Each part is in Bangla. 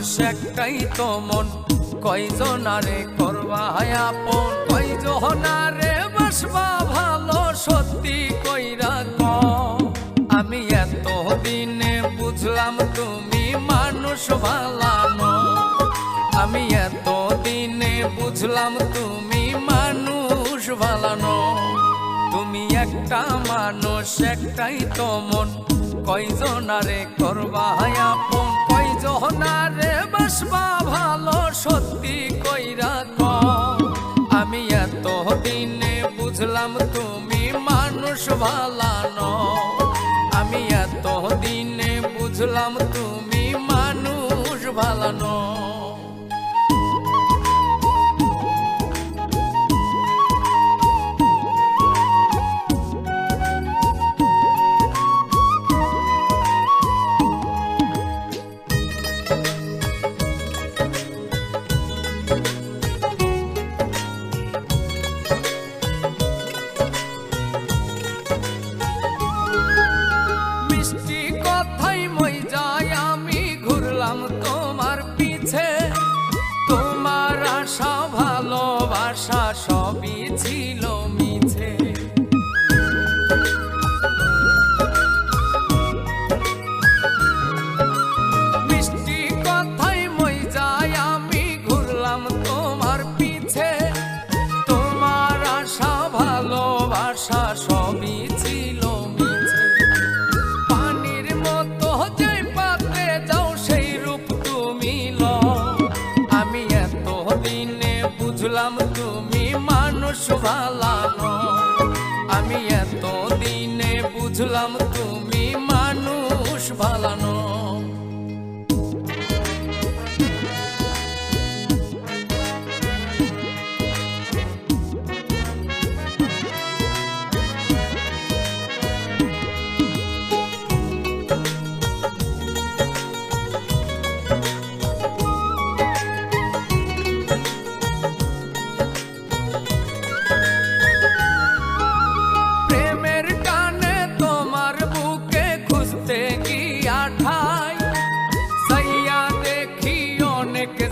মানুষ একটাই তো মন, কয়জনারে করবা আপন, কয়জনারে বাসবা ভালো, সত্যি কইরা কও। আমি এত দিনে বুঝলাম তুমি মানুষ ভালানো, আমি এত দিনে বুঝলাম তুমি মানুষ ভালানো। তুমি একটা মানুষ একটাই তো মন, কয়জনারে করবা আপন, কয়জনারে বাসবা ভালো, সত্যি কইরা কও। আমি এত দিনে বুঝলাম তুমি মানুষ ভালানো, আমি এত দিনে বুঝলাম তুমি মানুষ ভালানো। তোমার পিছে তোমার আশা ভালোবাসা সবই ছিল মিছে, মিষ্টি কথাই মই যাই আমি ঘুরলাম তোমার পিছে, তোমার আশা ভালোবাসা সবই ছিল মিছে। পানির মতো যে পাতে যাও সেই রূপ তুমি লও, আমি এত দিনে বুঝলাম তুমি মানুষ ভালানো, আমি এত দিনে বুঝলাম তুমি মানুষ ভালানো।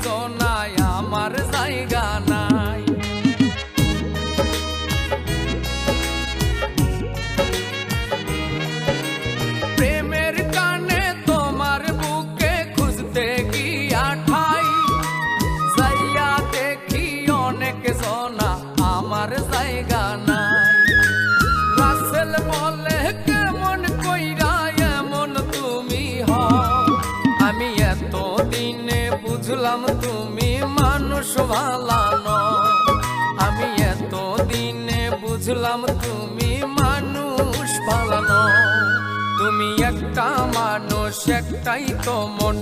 জনায় আমার জায়গা নাই, প্রেমের কানে তোমার বুকে খুঁজতে গিয়া ঠাই, যাইয়া দেখি অনেক জনা আমার জায়গা নাই। রাসেল বলে কেমন কইরা এমন তুমি হও, আমি এত দিনে বুঝলাম তুমি মানুষ ভালানো, আমি এত দিনে বুঝলাম তুমি মানুষ ভালানো। তুমি একটা মানুষ একটাই তো মন,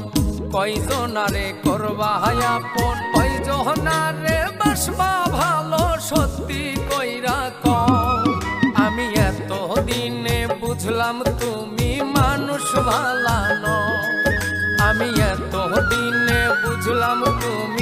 কয়জনারে করবা আপন, কয়জনারে বাসবা ভালো, সত্যি কইরা কও। আমি এত দিনে বুঝলাম তুমি মানুষ ভালানো, আমি এত দিনে বুঝলাম তুমি